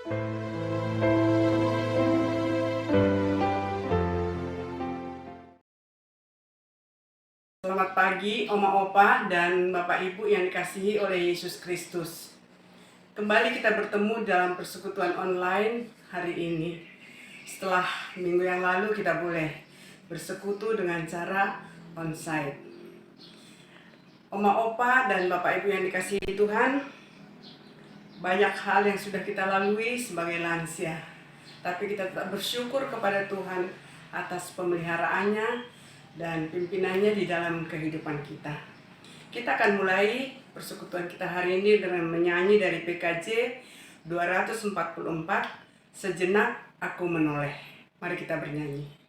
Selamat pagi Oma Opa dan Bapak Ibu yang dikasihi oleh Yesus Kristus. Kembali kita bertemu dalam persekutuan online hari ini. Setelah minggu yang lalu kita boleh bersekutu dengan cara onsite. Oma Opa dan Bapak Ibu yang dikasihi Tuhan, banyak hal yang sudah kita lalui sebagai lansia. Tapi kita tetap bersyukur kepada Tuhan atas pemeliharaannya dan pimpinannya di dalam kehidupan kita. Kita akan mulai persekutuan kita hari ini dengan menyanyi dari PKJ 244, Sejenak Aku Menoleh. Mari kita bernyanyi.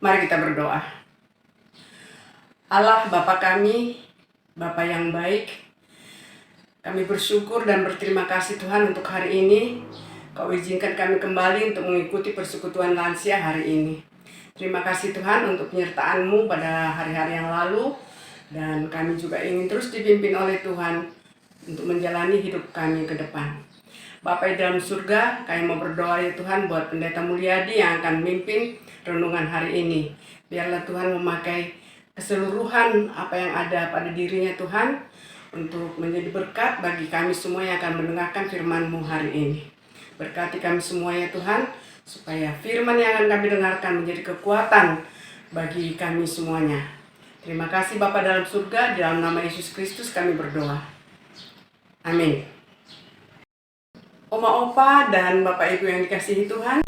Mari kita berdoa. Allah Bapa kami, Bapa yang baik, kami bersyukur dan berterima kasih Tuhan untuk hari ini. Kau izinkan kami kembali untuk mengikuti persekutuan lansia hari ini. Terima kasih Tuhan untuk penyertaan-Mu pada hari-hari yang lalu. Dan kami juga ingin terus dipimpin oleh Tuhan untuk menjalani hidup kami ke depan. Bapa di dalam surga, kami mau berdoa ya Tuhan buat Pendeta Mulyadi yang akan memimpin renungan hari ini. Biarlah Tuhan memakai keseluruhan apa yang ada pada dirinya Tuhan untuk menjadi berkat bagi kami semua yang akan mendengarkan firman-Mu hari ini. Berkati kami semua ya Tuhan, supaya firman yang akan kami dengarkan menjadi kekuatan bagi kami semuanya. Terima kasih Bapa dalam surga, di dalam nama Yesus Kristus kami berdoa. Amin. Oma Opa dan Bapak Ibu yang dikasihi Tuhan,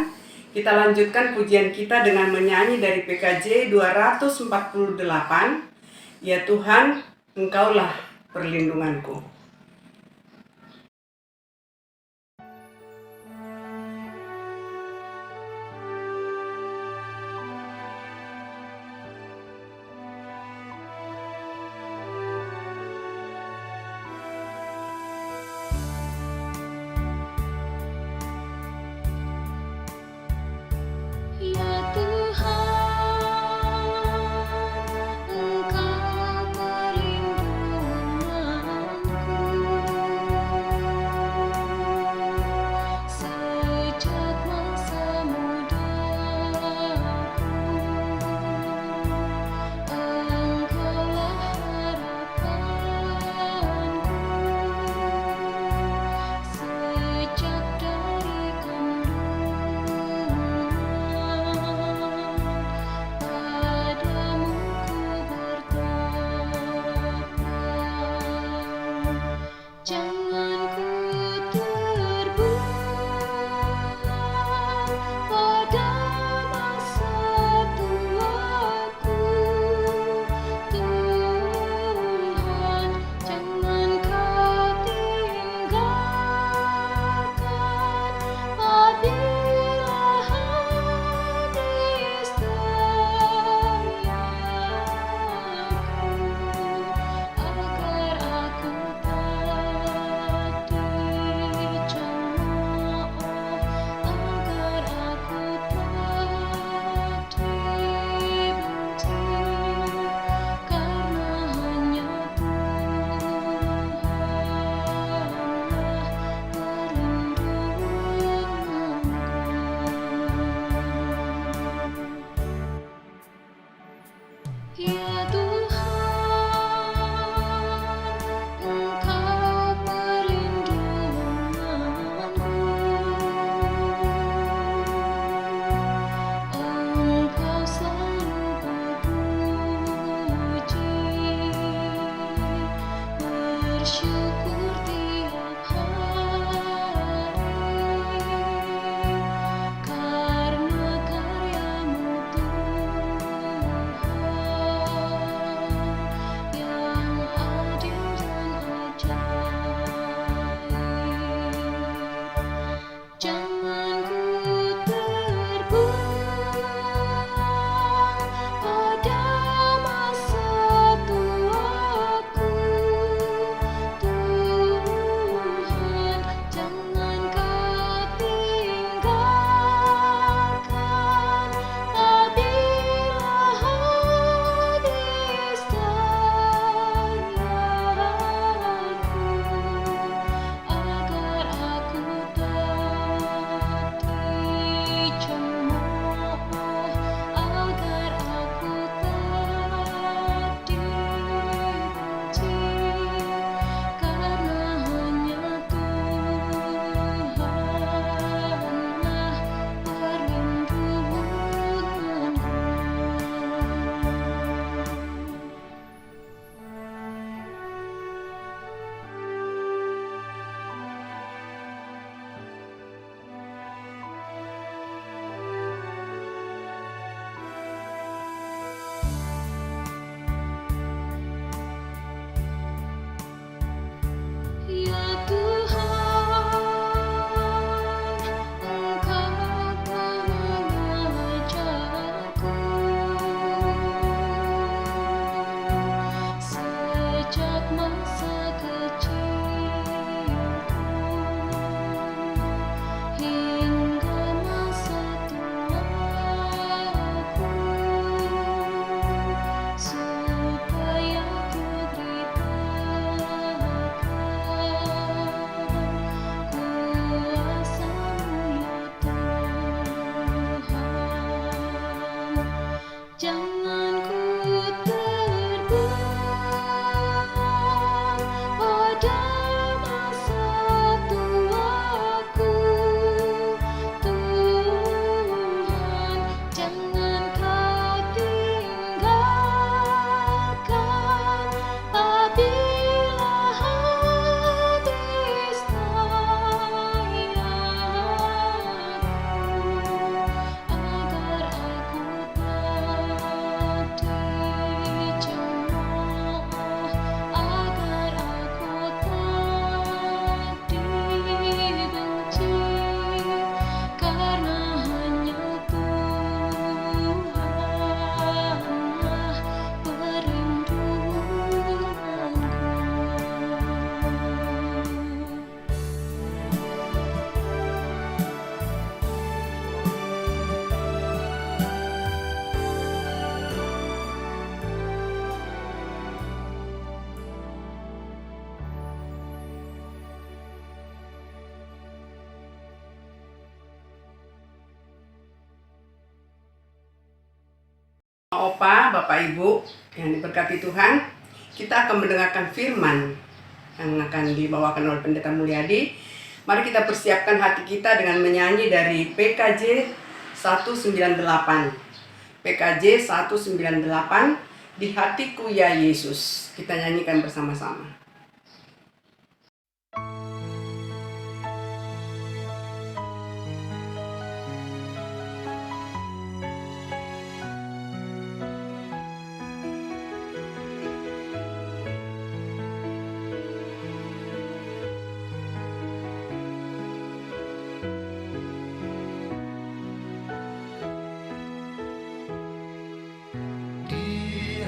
kita lanjutkan pujian kita dengan menyanyi dari PKJ 248, Ya Tuhan, Engkaulah perlindunganku. Engkau perlindunganku. Ya Tuhan, Engkau perlindunganku, Engkau selalu kupuji, bersyukur tiap hari, karena karya-Mu Tuhan, yang adil dan ajaib. Jangan ku terbuang pada masa tuaku, Tuhan, jangan Kau tinggalkan apabila habis dayaku, agar aku tak dicemooh, agar aku tak dibenci, karena hanya Tuhanlah perlindunganku. Ya Tuhan, Engkau telah mengajarku sejak masa kecilku hingga masa tuaku, supaya ku beritakan kuasa-Mu ya Tuhan. Jangan ku terbuang pada masa tuaku, Tuhan, jangan Kau tinggalkan apabila habis dayaku, agar aku tak dicemooh, agar aku tak dibenci, karena hanya Tuhanlah perlindunganku. Opa, Bapak Ibu yang diberkati Tuhan, kita akan mendengarkan firman yang akan dibawakan oleh Pendeta Mulyadi. Mari kita persiapkan hati kita dengan menyanyi dari PKJ 198. PKJ 198, Di Hatiku Ya Yesus. Kita nyanyikan bersama-sama.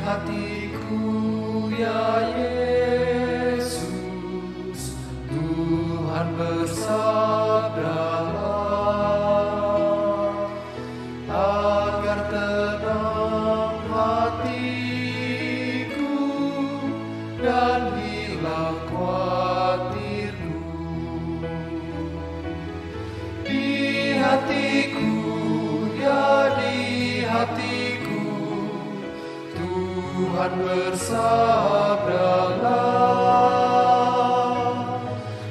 Hatiku ya Yesus, Tuhan bersabdalah, agar tenang hatiku dan hilang khawatirku. Di hatiku, ya di hatiku, Tuhan Tuhan bersabdalah,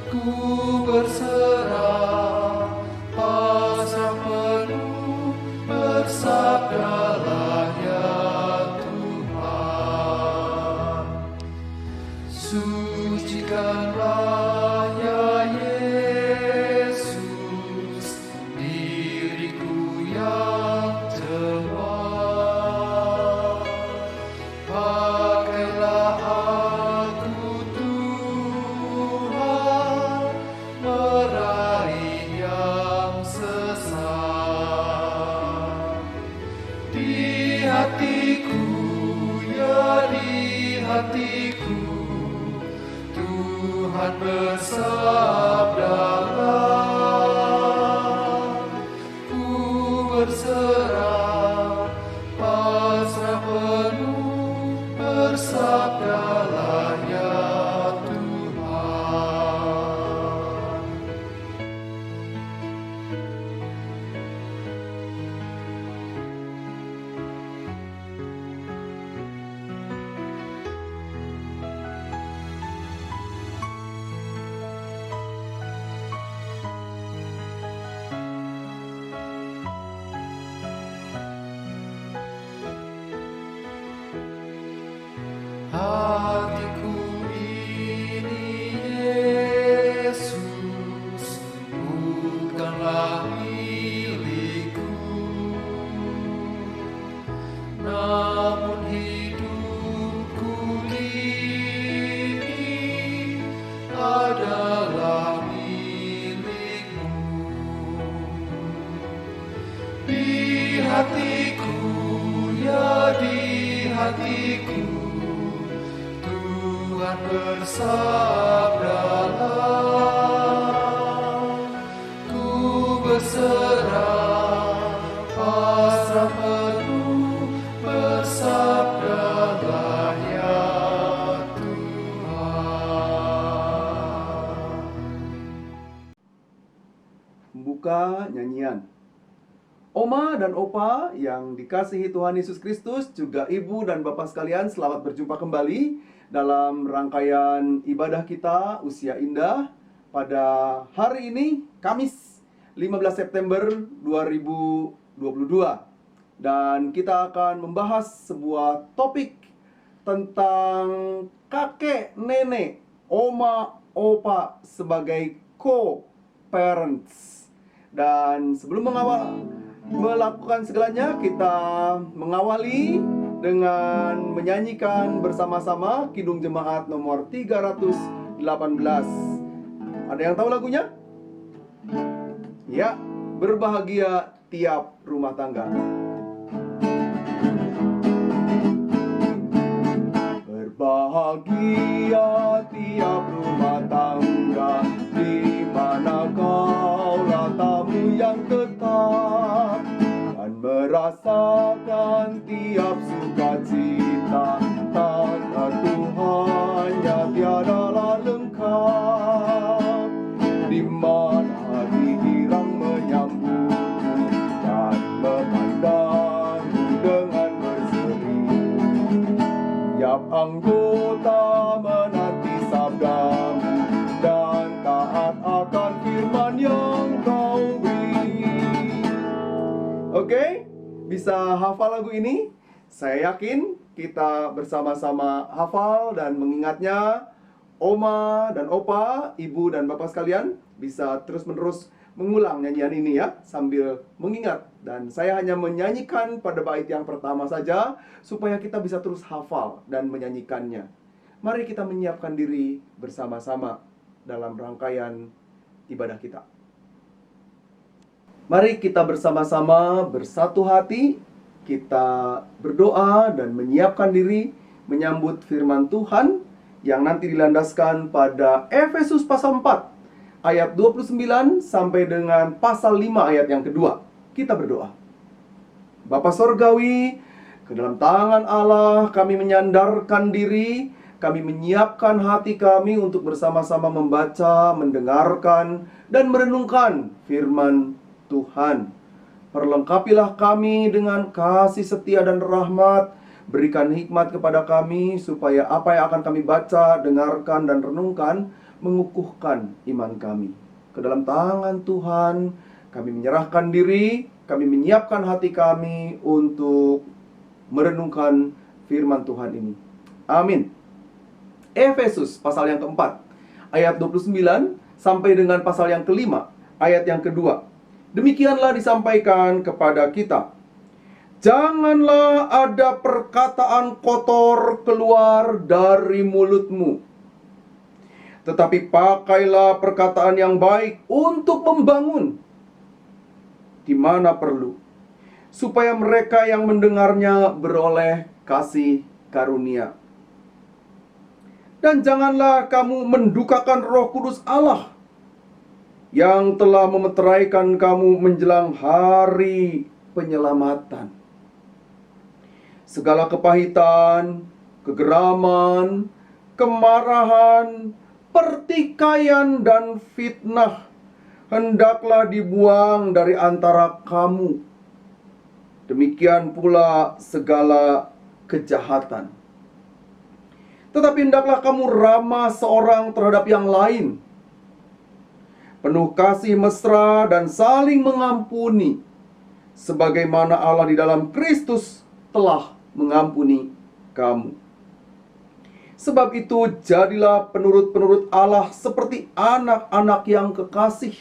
ku berserah, pasrah penuh, bersabdalah ya Tuhan. Sucikanlah ya Yesus, diriku yang cemar. Pakailah aku Tuhan, meraih yang sesat. Di hatiku, ya di hatiku, Tuhan bersabdalah, ku berserah, pasrah penuh, bersabdalah ya Tuhan. Hatiku ini Yesus, bukanlah milikku, namun hidupku ini adalah milikmu. Di hatiku, ya di hatiku, Tuhan bersabdalah, ku berserah, pasrah penuh, bersabdalah ya Tuhan. Membuka nyanyian. Oma dan Opa yang dikasihi Tuhan Yesus Kristus, juga Ibu dan Bapak sekalian, selamat berjumpa kembali dalam rangkaian ibadah kita Usia Indah pada hari ini, Kamis 15 September 2022. Dan kita akan membahas sebuah topik tentang kakek, nenek, oma, opa sebagai co-parents. Dan sebelum melakukan segalanya, kita mengawali dengan menyanyikan bersama-sama Kidung Jemaat nomor 318. Ada yang tahu lagunya? Ya, berbahagia tiap rumah tangga. Berbahagia tiap rumah tangga, di mana kaulah tamu yang tetap, dan merasakan tiap sukacita, karena Tuhannya tiadalah lengkap. Di mana hati girang menyambutmu dan memandangmu dengan berseri, tiap anggota menanti sabdamu dan taat akan firman yang kau beri. Oke, bisa hafal lagu ini? Saya yakin kita bersama-sama hafal dan mengingatnya. Oma dan Opa, Ibu dan Bapak sekalian, bisa terus-menerus mengulang nyanyian ini ya, sambil mengingat. Dan saya hanya menyanyikan pada bait yang pertama saja, supaya kita bisa terus hafal dan menyanyikannya. Mari kita menyiapkan diri bersama-sama dalam rangkaian ibadah kita. Mari kita bersama-sama bersatu hati, kita berdoa dan menyiapkan diri menyambut firman Tuhan yang nanti dilandaskan pada Efesus pasal 4 ayat 29 sampai dengan pasal 5 ayat yang kedua. Kita berdoa. Bapa Sorgawi, ke dalam tangan Allah kami menyandarkan diri, kami menyiapkan hati kami untuk bersama-sama membaca, mendengarkan, dan merenungkan firman Tuhan. Perlengkapilah kami dengan kasih setia dan rahmat, Berikan hikmat kepada kami supaya apa yang akan kami baca, dengarkan, dan renungkan mengukuhkan iman kami. Ke dalam tangan Tuhan kami menyerahkan diri, kami menyiapkan hati kami untuk merenungkan firman Tuhan ini. Amin. Efesus pasal yang keempat, ayat 29 sampai dengan pasal yang kelima, ayat yang kedua. Demikianlah disampaikan kepada kita. Janganlah ada perkataan kotor keluar dari mulutmu, tetapi pakailah perkataan yang baik untuk membangun di mana perlu, supaya mereka yang mendengarnya beroleh kasih karunia. Dan janganlah kamu mendukakan Roh Kudus Allah yang telah memeteraikan kamu menjelang hari penyelamatan. Segala kepahitan, kegeraman, kemarahan, pertikaian, dan fitnah hendaklah dibuang dari antara kamu. Demikian pula segala kejahatan. Tetapi hendaklah kamu ramah seorang terhadap yang lain, penuh kasih mesra dan saling mengampuni, sebagaimana Allah di dalam Kristus telah mengampuni kamu. Sebab itu jadilah penurut-penurut Allah seperti anak-anak yang kekasih,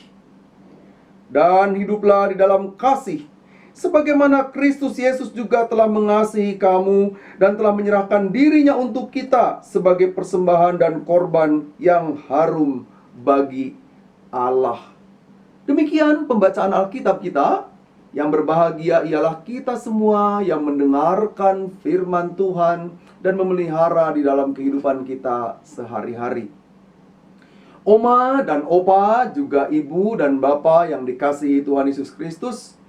dan hiduplah di dalam kasih, sebagaimana Kristus Yesus juga telah mengasihi kamu dan telah menyerahkan dirinya untuk kita sebagai persembahan dan korban yang harum bagi Allah. Demikian pembacaan Alkitab kita. Yang berbahagia ialah kita semua yang mendengarkan firman Tuhan dan memelihara di dalam kehidupan kita sehari-hari. Oma dan opa, juga ibu dan bapak yang dikasihi Tuhan Yesus Kristus,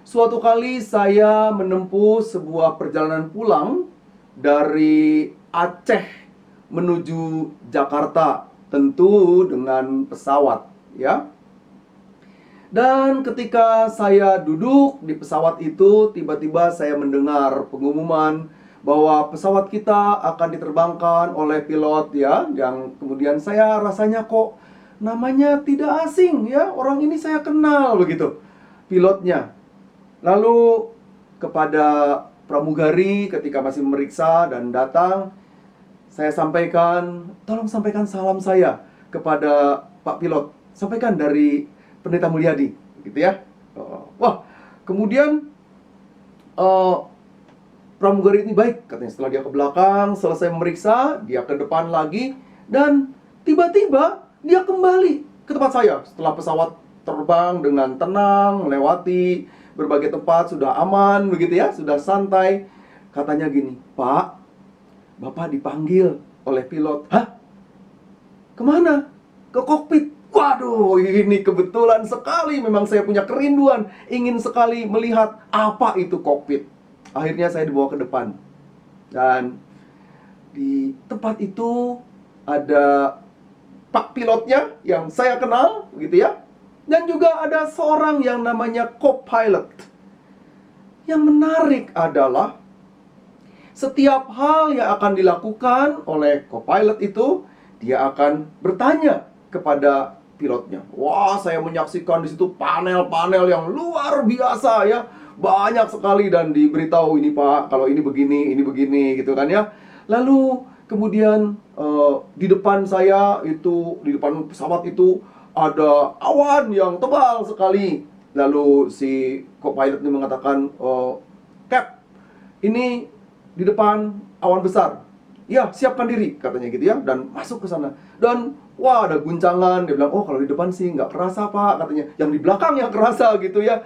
suatu kali saya menempuh sebuah perjalanan pulang dari Aceh menuju Jakarta, tentu dengan pesawat, ya. Dan ketika saya duduk di pesawat itu, tiba-tiba saya mendengar pengumuman bahwa pesawat kita akan diterbangkan oleh pilot, ya, yang kemudian saya rasanya kok namanya tidak asing, ya, orang ini saya kenal begitu, pilotnya. Lalu kepada pramugari ketika masih memeriksa dan datang, saya sampaikan, tolong sampaikan salam saya kepada Pak Pilot, sampaikan dari Pendeta Mulyadi, gitu ya. Wah, kemudian pramugari ini baik, katanya. Setelah dia ke belakang, selesai memeriksa, dia ke depan lagi, dan tiba-tiba dia kembali ke tempat saya. Setelah pesawat terbang dengan tenang, melewati berbagai tempat, sudah aman, begitu ya, sudah santai. Katanya gini, Pak, Bapak dipanggil oleh pilot. Hah? Kemana? Ke kokpit. Waduh, ini kebetulan sekali. Memang saya punya kerinduan, ingin sekali melihat apa itu kokpit. Akhirnya saya dibawa ke depan. Dan di tempat itu ada Pak pilotnya yang saya kenal, gitu ya. Dan juga ada seorang yang namanya co-pilot. Yang menarik adalah setiap hal yang akan dilakukan oleh co-pilot itu, dia akan bertanya kepada pilotnya. Wah, saya menyaksikan di situ panel-panel yang luar biasa, ya. Banyak sekali, dan diberitahu, ini Pak, kalau ini begini, gitu kan, ya. Lalu kemudian di depan saya itu, di depan pesawat itu ada awan yang tebal sekali. Lalu si co-pilot ini mengatakan, Cap, ini di depan awan besar. Ya, siapkan diri, katanya gitu, ya. Dan masuk ke sana. Dan wah, ada guncangan. Dia bilang, oh kalau di depan sih nggak kerasa Pak, katanya. Yang di belakang yang kerasa, gitu ya.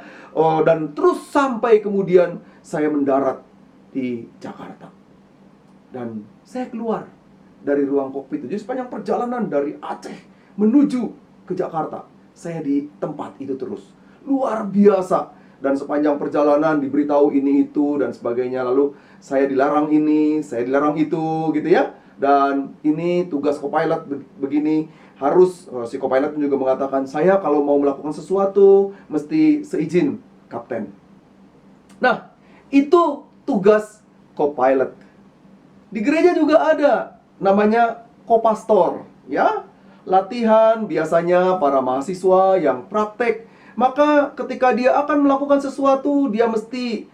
Dan terus sampai kemudian saya mendarat di Jakarta. Dan saya keluar dari ruang kokpit itu. Jadi sepanjang perjalanan dari Aceh menuju ke Jakarta, saya di tempat itu terus. Luar biasa. Dan sepanjang perjalanan diberitahu ini itu dan sebagainya. Lalu saya dilarang ini, saya dilarang itu, gitu ya. Dan ini tugas co-pilot begini. Harus, si co-pilot juga mengatakan, saya kalau mau melakukan sesuatu mesti seizin kapten. Nah, itu tugas co-pilot. Di gereja juga ada namanya co-pastor, ya. Latihan biasanya para mahasiswa yang praktek. Maka ketika dia akan melakukan sesuatu, dia mesti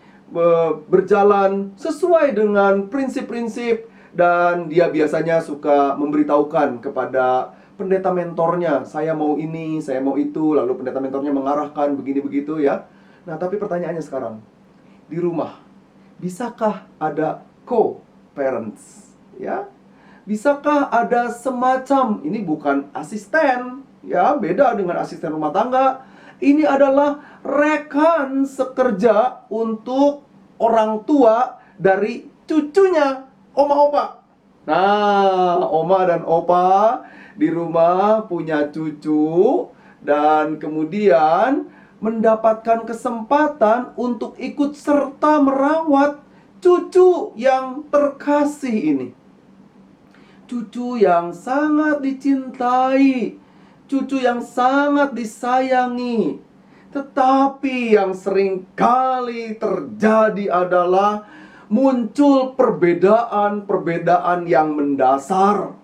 berjalan sesuai dengan prinsip-prinsip, dan dia biasanya suka memberitahukan kepada pendeta mentornya, saya mau ini, saya mau itu, lalu pendeta mentornya mengarahkan begini begitu ya. Nah, tapi pertanyaannya sekarang, di rumah bisakah ada co-parents, ya? Bisakah ada semacam, ini bukan asisten, ya, beda dengan asisten rumah tangga. Ini adalah rekan sekerja untuk orang tua dari cucunya, oma opa. Nah, oma dan opa di rumah punya cucu dan kemudian mendapatkan kesempatan untuk ikut serta merawat cucu yang terkasih ini. Cucu yang sangat dicintai, cucu yang sangat disayangi. Tetapi yang sering kali terjadi adalah muncul perbedaan-perbedaan yang mendasar.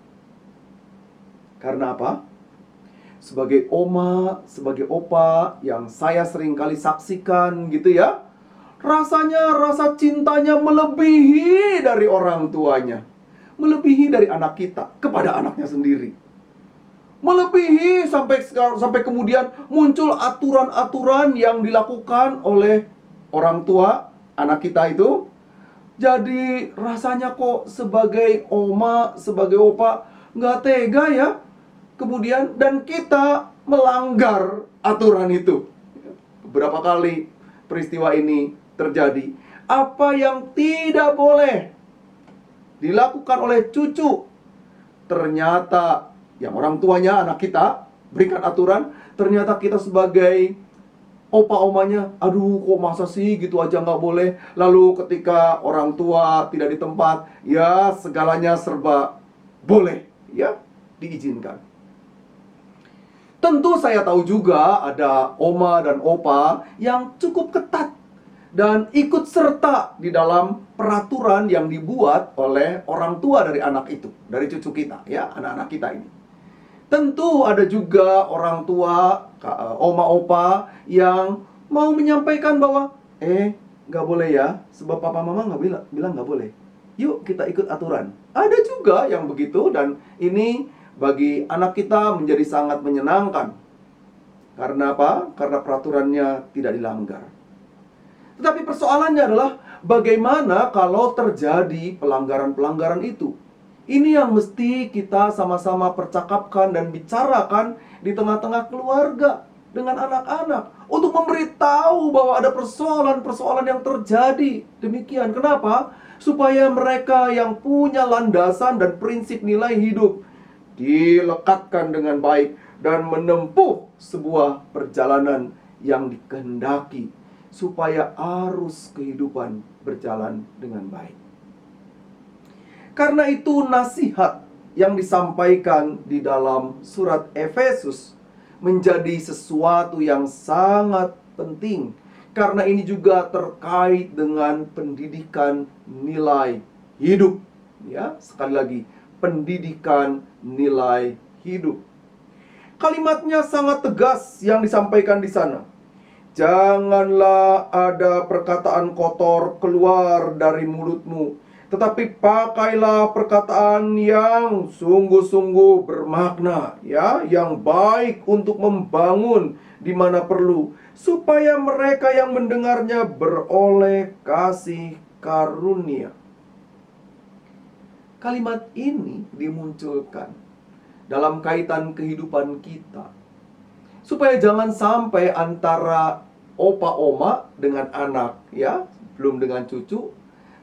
Karena apa? Sebagai oma, sebagai opa yang saya sering kali saksikan gitu ya, rasanya rasa cintanya melebihi dari orang tuanya, melebihi dari anak kita kepada anaknya sendiri, melebihi sampai kemudian muncul aturan-aturan yang dilakukan oleh orang tua anak kita itu. Jadi rasanya kok sebagai oma, sebagai opa nggak tega ya. Kemudian dan kita melanggar aturan itu. Beberapa kali peristiwa ini terjadi. Apa yang tidak boleh dilakukan oleh cucu, ternyata yang orang tuanya anak kita berikan aturan, ternyata kita sebagai opa omanya, aduh kok masa sih gitu aja nggak boleh. Lalu ketika orang tua tidak di tempat, ya segalanya serba boleh, ya diizinkan. Tentu saya tahu juga ada oma dan opa yang cukup ketat dan ikut serta di dalam peraturan yang dibuat oleh orang tua dari anak itu, dari cucu kita, ya, anak-anak kita ini. Tentu ada juga orang tua, oma opa yang mau menyampaikan bahwa nggak boleh ya, sebab papa mama nggak bilang nggak boleh. Yuk kita ikut aturan. Ada juga yang begitu, dan ini bagi anak kita menjadi sangat menyenangkan. Karena apa? Karena peraturannya tidak dilanggar. Tetapi persoalannya adalah bagaimana kalau terjadi pelanggaran-pelanggaran itu? Ini yang mesti kita sama-sama percakapkan dan bicarakan di tengah-tengah keluarga dengan anak-anak, untuk memberitahu bahwa ada persoalan-persoalan yang terjadi. Demikian. Kenapa? Supaya mereka yang punya landasan dan prinsip nilai hidup dilekatkan dengan baik dan menempuh sebuah perjalanan yang dikehendaki, supaya arus kehidupan berjalan dengan baik. Karena itu nasihat yang disampaikan di dalam surat Efesus menjadi sesuatu yang sangat penting, karena ini juga terkait dengan pendidikan nilai hidup. Ya, sekali lagi, pendidikan nilai hidup. Kalimatnya sangat tegas yang disampaikan di sana. Janganlah ada perkataan kotor keluar dari mulutmu, tetapi pakailah perkataan yang sungguh-sungguh bermakna, ya, yang baik untuk membangun di mana perlu, supaya mereka yang mendengarnya beroleh kasih karunia. Kalimat ini dimunculkan dalam kaitan kehidupan kita, supaya jangan sampai antara opa oma dengan anak, ya, belum dengan cucu,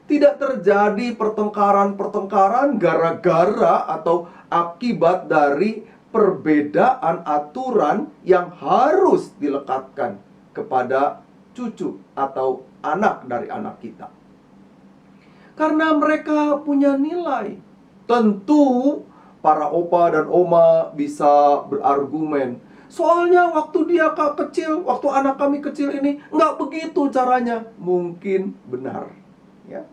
tidak terjadi pertengkaran-pertengkaran gara-gara atau akibat dari perbedaan aturan yang harus dilekatkan kepada cucu atau anak dari anak kita. Karena mereka punya nilai. Tentu para opa dan oma bisa berargumen, soalnya waktu dia kecil, waktu anak kami kecil ini nggak begitu caranya. Mungkin benar, ya.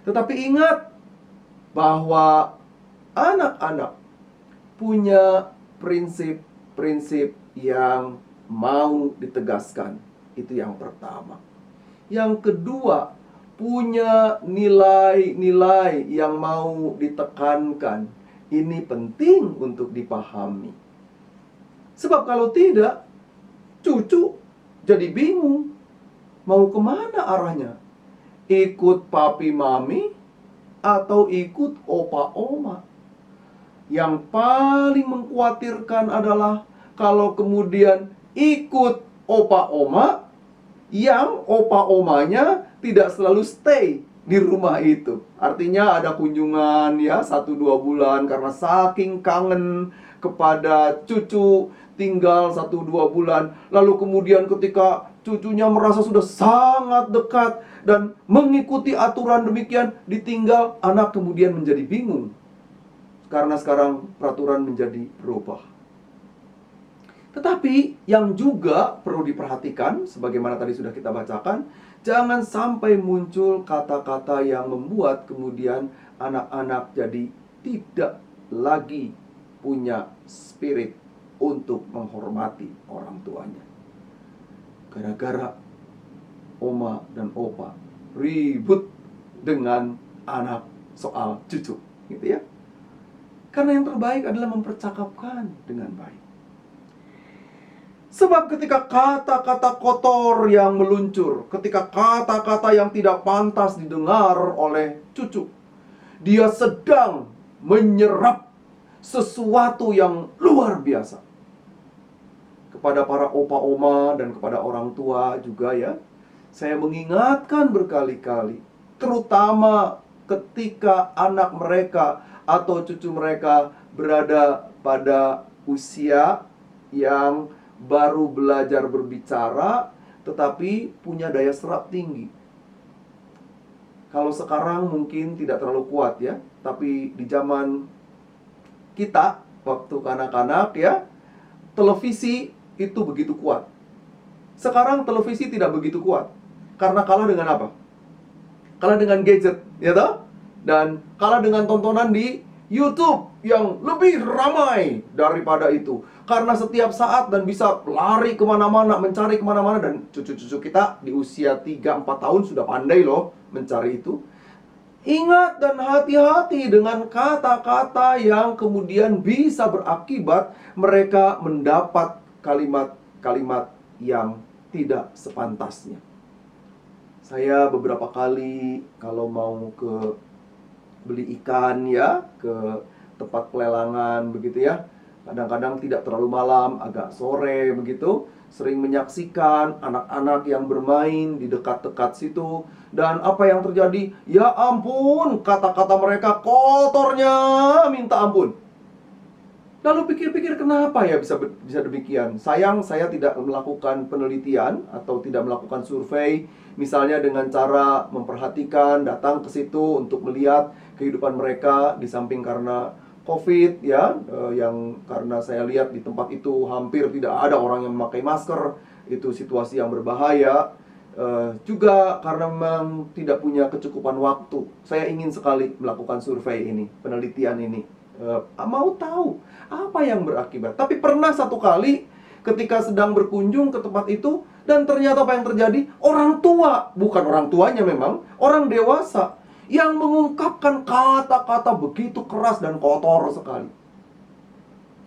Tetapi ingat bahwa anak-anak punya prinsip-prinsip yang mau ditegaskan. Itu yang pertama. Yang kedua, punya nilai-nilai yang mau ditekankan. Ini penting untuk dipahami. Sebab kalau tidak, cucu jadi bingung. Mau kemana arahnya? Ikut papi mami atau ikut opa oma? Yang paling mengkhawatirkan adalah kalau kemudian ikut opa oma, yang opa omanya tidak selalu stay di rumah itu. Artinya ada kunjungan ya 1-2 bulan karena saking kangen kepada cucu, tinggal 1-2 bulan. Lalu kemudian ketika cucunya merasa sudah sangat dekat dan mengikuti aturan demikian, ditinggal, anak kemudian menjadi bingung. Karena sekarang peraturan menjadi berubah. Tetapi yang juga perlu diperhatikan, sebagaimana tadi sudah kita bacakan, jangan sampai muncul kata-kata yang membuat kemudian anak-anak jadi tidak lagi punya spirit untuk menghormati orang tuanya. Gara-gara oma dan opa ribut dengan anak soal cucu, gitu ya. Karena yang terbaik adalah mempercakapkan dengan baik. Sebab ketika kata-kata kotor yang meluncur, ketika kata-kata yang tidak pantas didengar oleh cucu, dia sedang menyerap sesuatu yang luar biasa. Kepada para opa-oma dan kepada orang tua juga ya, saya mengingatkan berkali-kali, terutama ketika anak mereka atau cucu mereka berada pada usia yang baru belajar berbicara, tetapi punya daya serap tinggi. Kalau sekarang mungkin tidak terlalu kuat ya, tapi di zaman kita, waktu kanak-kanak ya, televisi itu begitu kuat. Sekarang televisi tidak begitu kuat. Karena kalah dengan apa? Kalah dengan gadget, ya toh? Dan kalah dengan tontonan di YouTube yang lebih ramai daripada itu. Karena setiap saat dan bisa lari kemana-mana, mencari kemana-mana. Dan cucu-cucu kita di usia 3-4 tahun sudah pandai loh mencari itu. Ingat dan hati-hati dengan kata-kata yang kemudian bisa berakibat mereka mendapat kalimat-kalimat yang tidak sepantasnya. Saya beberapa kali kalau mau beli ikan ya, ke tempat pelelangan begitu ya, kadang-kadang tidak terlalu malam, agak sore begitu, sering menyaksikan anak-anak yang bermain di dekat-dekat situ. Dan apa yang terjadi? Ya ampun, kata-kata mereka kotornya minta ampun. Lalu pikir-pikir kenapa ya bisa demikian? Sayang saya tidak melakukan penelitian atau tidak melakukan survei, misalnya dengan cara memperhatikan, datang ke situ untuk melihat kehidupan mereka di samping karena COVID ya, yang karena saya lihat di tempat itu hampir tidak ada orang yang memakai masker, itu situasi yang berbahaya. Juga karena memang tidak punya kecukupan waktu, saya ingin sekali melakukan survei ini, penelitian ini. Mau tahu apa yang berakibat. Tapi pernah satu kali ketika sedang berkunjung ke tempat itu, dan ternyata apa yang terjadi? Orang tua, bukan orang tuanya memang, orang dewasa yang mengungkapkan kata-kata begitu keras dan kotor sekali.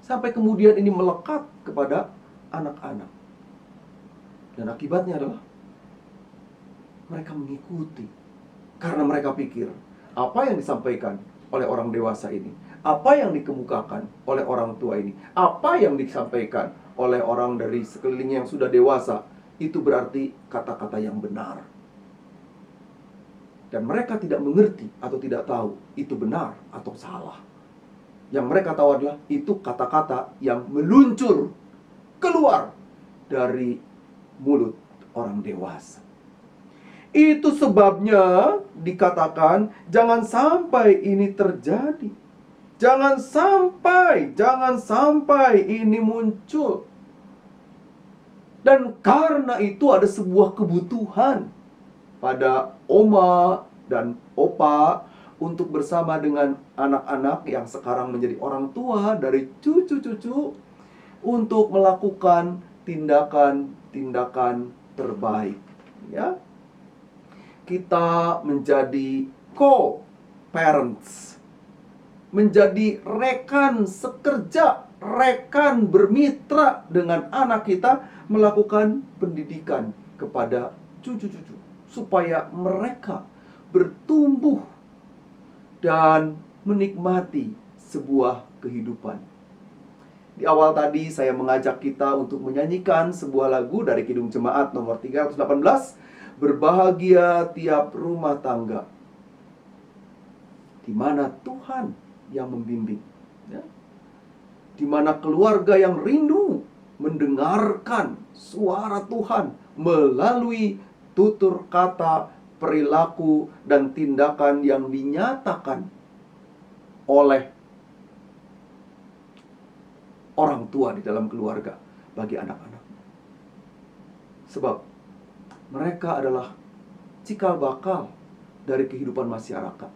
Sampai kemudian ini melekat kepada anak-anak. Dan akibatnya adalah mereka mengikuti. Karena mereka pikir, apa yang disampaikan oleh orang dewasa ini, apa yang dikemukakan oleh orang tua ini, apa yang disampaikan oleh orang dari sekelilingnya yang sudah dewasa, itu berarti kata-kata yang benar. Dan mereka tidak mengerti atau tidak tahu itu benar atau salah. Yang mereka tahu adalah itu kata-kata yang meluncur keluar dari mulut orang dewasa. Itu sebabnya dikatakan jangan sampai ini terjadi. Jangan sampai ini muncul. Dan karena itu ada sebuah kebutuhan pada oma dan opa untuk bersama dengan anak-anak yang sekarang menjadi orang tua dari cucu-cucu untuk melakukan tindakan-tindakan terbaik, ya. Kita menjadi co-parents, menjadi rekan sekerja, rekan bermitra dengan anak kita melakukan pendidikan kepada cucu-cucu supaya mereka bertumbuh dan menikmati sebuah kehidupan. Di awal tadi saya mengajak kita untuk menyanyikan sebuah lagu dari Kidung Jemaat nomor 318, Berbahagia Tiap Rumah Tangga, di mana Tuhan yang membimbing, ya. Di mana keluarga yang rindu mendengarkan suara Tuhan melalui tutur kata, perilaku, dan tindakan yang dinyatakan oleh orang tua di dalam keluarga bagi anak-anak. Sebab mereka adalah cikal bakal dari kehidupan masyarakat.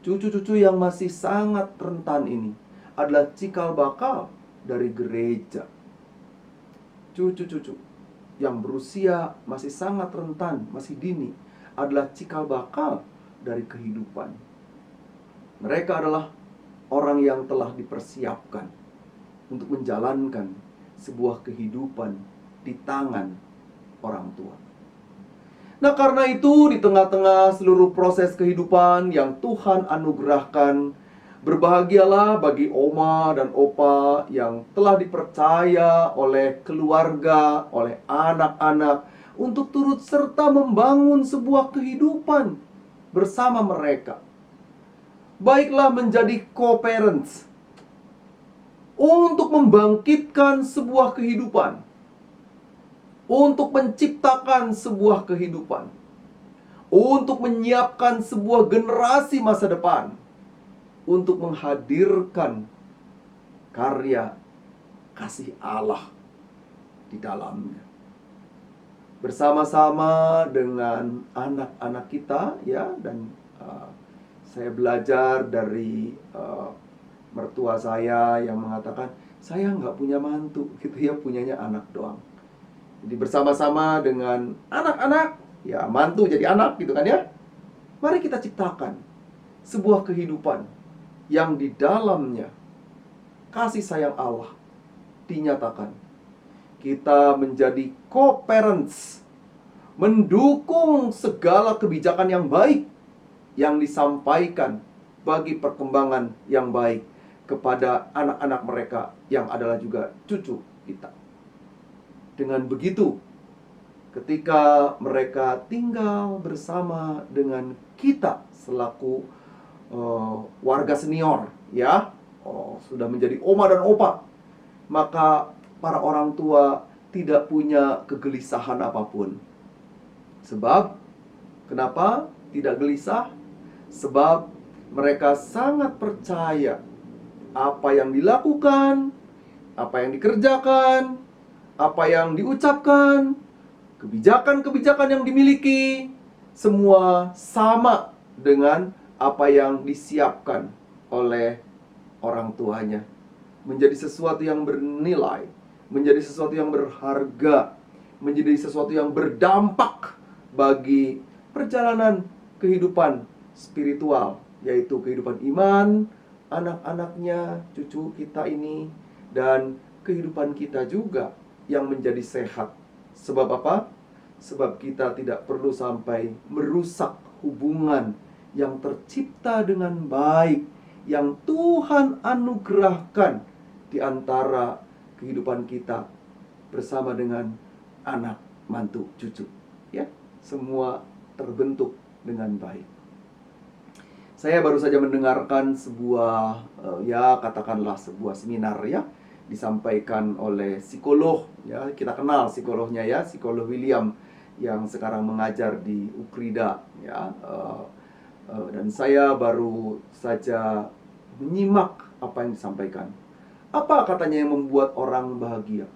Cucu-cucu yang masih sangat rentan ini adalah cikal bakal dari gereja. Cucu-cucu yang berusia masih sangat rentan, masih dini, adalah cikal bakal dari kehidupan. Mereka adalah orang yang telah dipersiapkan untuk menjalankan sebuah kehidupan di tangan orang tua. Nah, karena itu di tengah-tengah seluruh proses kehidupan yang Tuhan anugerahkan, berbahagialah bagi oma dan opa yang telah dipercaya oleh keluarga, oleh anak-anak untuk turut serta membangun sebuah kehidupan bersama mereka. Baiklah menjadi co-parents untuk membangkitkan sebuah kehidupan, untuk menciptakan sebuah kehidupan, untuk menyiapkan sebuah generasi masa depan, untuk menghadirkan karya kasih Allah di dalamnya. Bersama-sama dengan anak-anak kita, ya, dan saya belajar dari mertua saya yang mengatakan, saya nggak punya mantu, gitu ya, punyanya anak doang. Jadi bersama-sama dengan anak-anak, ya mantu jadi anak gitu kan ya. Mari kita ciptakan sebuah kehidupan yang di dalamnya kasih sayang Allah dinyatakan. Kita menjadi co-parents, mendukung segala kebijakan yang baik yang disampaikan bagi perkembangan yang baik kepada anak-anak mereka yang adalah juga cucu kita. Dengan begitu, ketika mereka tinggal bersama dengan kita selaku warga senior, ya, sudah menjadi oma dan opa, maka para orang tua tidak punya kegelisahan apapun. Sebab, kenapa tidak gelisah? Sebab mereka sangat percaya apa yang dilakukan, apa yang dikerjakan, apa yang diucapkan, kebijakan-kebijakan yang dimiliki, semua sama dengan apa yang disiapkan oleh orang tuanya. Menjadi sesuatu yang bernilai, menjadi sesuatu yang berharga, menjadi sesuatu yang berdampak bagi perjalanan kehidupan spiritual, yaitu kehidupan iman, anak-anaknya, cucu kita ini, dan kehidupan kita juga yang menjadi sehat. Sebab apa? Sebab kita tidak perlu sampai merusak hubungan yang tercipta dengan baik, yang Tuhan anugerahkan di antara kehidupan kita bersama dengan anak, mantu, cucu. Ya, semua terbentuk dengan baik. Saya baru saja mendengarkan sebuah, ya katakanlah sebuah seminar, ya, disampaikan oleh psikolog, ya, kita kenal psikolognya, ya, psikolog William yang sekarang mengajar di Ukrida, ya, dan saya baru saja menyimak apa yang disampaikan. Apa katanya yang membuat orang bahagia?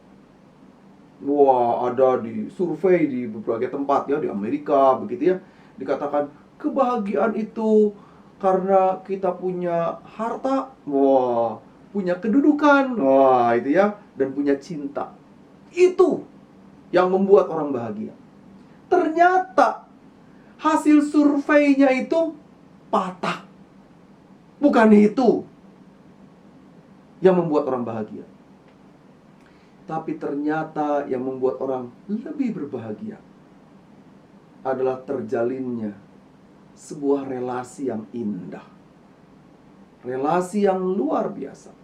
Wah, ada di survei di berbagai tempat, ya, di Amerika begitu, ya, dikatakan kebahagiaan itu karena kita punya harta, wah, punya kedudukan, wah itu ya, dan punya cinta. Itu yang membuat orang bahagia. Ternyata hasil surveinya itu patah. Bukan itu yang membuat orang bahagia. Tapi ternyata yang membuat orang lebih berbahagia adalah terjalinnya sebuah relasi yang indah. Relasi yang luar biasa.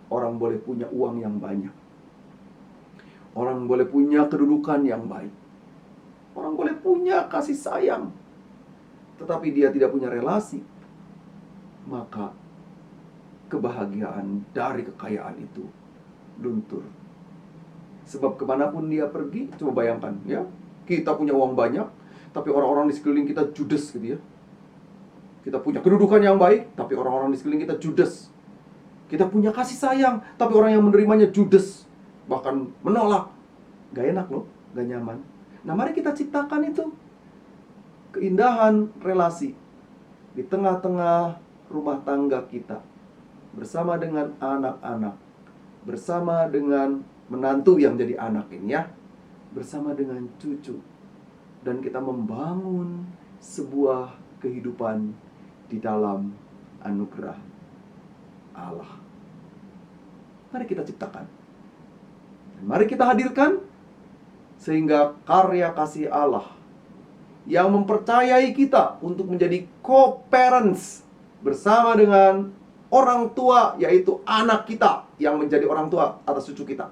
Orang boleh punya uang yang banyak. Orang boleh punya kedudukan yang baik. Orang boleh punya kasih sayang. Tetapi dia tidak punya relasi. Maka kebahagiaan dari kekayaan itu luntur. Sebab kemanapun dia pergi, coba bayangkan ya, kita punya uang banyak, tapi orang-orang di sekeliling kita judes gitu ya. Kita punya kedudukan yang baik, tapi orang-orang di sekeliling kita judes. Kita punya kasih sayang, tapi orang yang menerimanya judes, bahkan menolak. Gak enak loh, gak nyaman. Nah mari kita ciptakan itu keindahan relasi di tengah-tengah rumah tangga kita, bersama dengan anak-anak, bersama dengan menantu yang jadi anak ini ya, bersama dengan cucu. Dan kita membangun sebuah kehidupan di dalam anugerah Allah. Mari kita ciptakan. Dan mari kita hadirkan sehingga karya kasih Allah yang mempercayai kita untuk menjadi co-parents bersama dengan orang tua, yaitu anak kita yang menjadi orang tua atas cucu kita.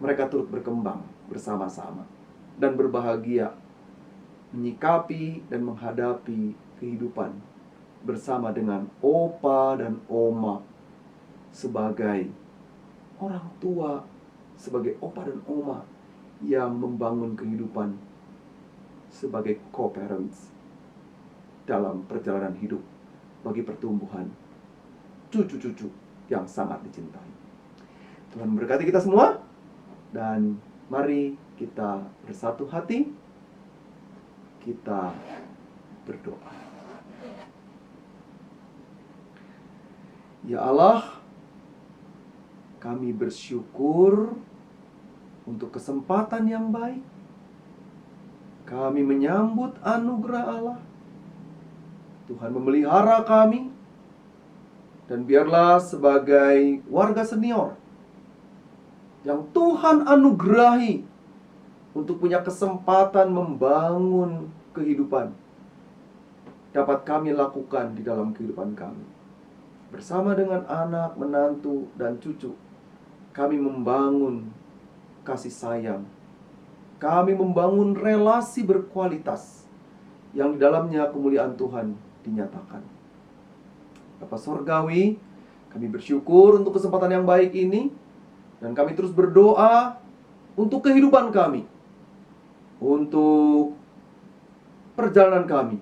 Mereka turut berkembang bersama-sama dan berbahagia menyikapi dan menghadapi kehidupan bersama dengan opa dan oma sebagai orang tua, sebagai opa dan oma yang membangun kehidupan sebagai co-parents dalam perjalanan hidup bagi pertumbuhan cucu-cucu yang sangat dicintai. Tuhan memberkati kita semua, dan mari kita bersatu hati, kita berdoa. Ya Allah, kami bersyukur untuk kesempatan yang baik. Kami menyambut anugerah Allah. Tuhan memelihara kami. Dan biarlah sebagai warga senior yang Tuhan anugerahi untuk punya kesempatan membangun kehidupan, dapat kami lakukan di dalam kehidupan kami. Bersama dengan anak, menantu, dan cucu, kami membangun kasih sayang. Kami membangun relasi berkualitas yang di dalamnya kemuliaan Tuhan dinyatakan. Bapa Sorgawi, kami bersyukur untuk kesempatan yang baik ini, dan kami terus berdoa untuk kehidupan kami, untuk perjalanan kami.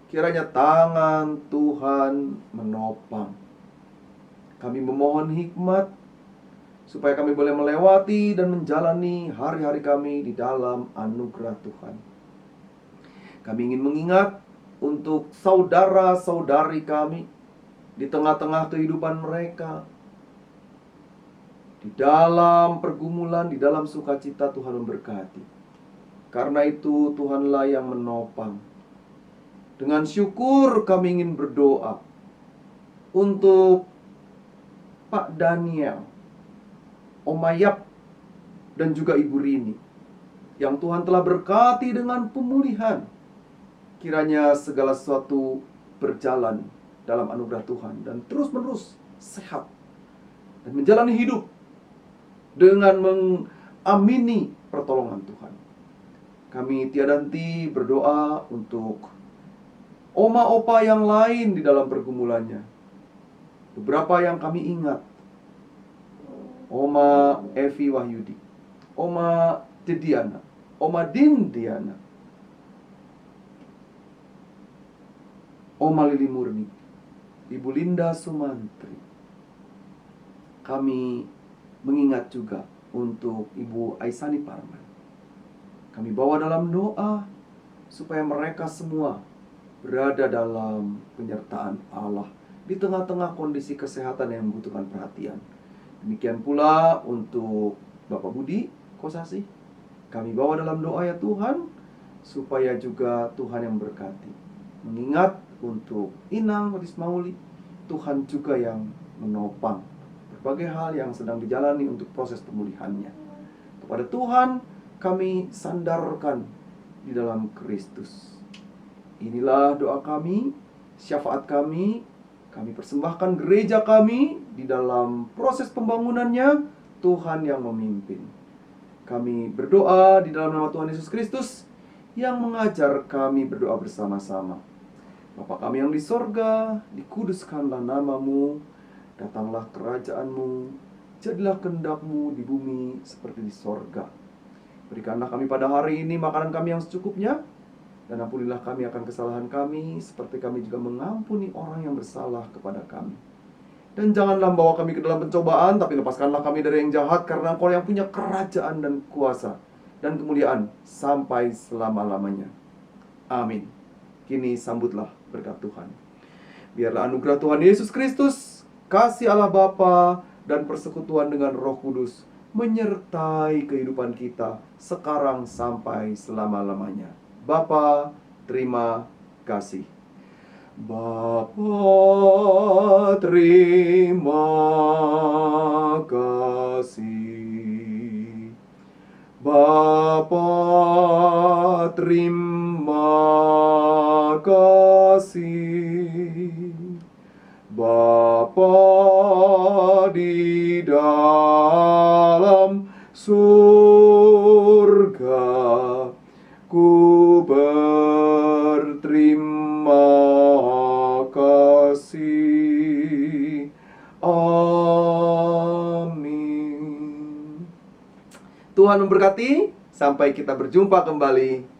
Kiranya tangan Tuhan menopang. Kami memohon hikmat supaya kami boleh melewati dan menjalani hari-hari kami di dalam anugerah Tuhan. Kami ingin mengingat untuk saudara-saudari kami di tengah-tengah kehidupan mereka, di dalam pergumulan, di dalam sukacita. Tuhan memberkati. Karena itu Tuhanlah yang menopang. Dengan syukur kami ingin berdoa untuk Pak Daniel, Om Ayap, dan juga Ibu Rini, yang Tuhan telah berkati dengan pemulihan. Kiranya segala sesuatu berjalan dalam anugerah Tuhan dan terus-menerus sehat dan menjalani hidup dengan mengamini pertolongan Tuhan. Kami tiada henti berdoa untuk oma opa yang lain di dalam pergumulannya. Beberapa yang kami ingat: Oma Evi Wahyudi, Oma Dediana, Oma Dindiana, Oma Lili Murni, Ibu Linda Sumantri. Kami mengingat juga untuk Ibu Aisani Parman. Kami bawa dalam doa supaya mereka semua berada dalam penyertaan Allah di tengah-tengah kondisi kesehatan yang membutuhkan perhatian. Demikian pula untuk Bapak Budi Kosasih, kami bawa dalam doa ya Tuhan, supaya juga Tuhan yang berkati. Mengingat untuk Inang Rismauli, Tuhan juga yang menopang berbagai hal yang sedang dijalani untuk proses pemulihannya. Kepada Tuhan kami sandarkan di dalam Kristus. Inilah doa kami, syafaat kami persembahkan gereja kami di dalam proses pembangunannya, Tuhan yang memimpin. Kami berdoa di dalam nama Tuhan Yesus Kristus yang mengajar kami berdoa bersama-sama. Bapa kami yang di sorga, dikuduskanlah namamu, datanglah kerajaanmu, jadilah kehendak-Mu di bumi seperti di sorga. Berikanlah kami pada hari ini makanan kami yang secukupnya, dan ampunilah kami akan kesalahan kami, seperti kami juga mengampuni orang yang bersalah kepada kami. Dan janganlah membawa kami ke dalam pencobaan, tapi lepaskanlah kami dari yang jahat, karena Engkau yang punya kerajaan dan kuasa dan kemuliaan sampai selama-lamanya. Amin. Kini sambutlah berkat Tuhan. Biarlah anugerah Tuhan Yesus Kristus, kasih Allah Bapa, dan persekutuan dengan Roh Kudus menyertai kehidupan kita sekarang sampai selama-lamanya. Bapa, terima kasih. Bapa, terima kasih. Bapa, terima kasih. Bapa di dalam surga, ku berterima kasih. Amin. Tuhan memberkati. Sampai kita berjumpa kembali.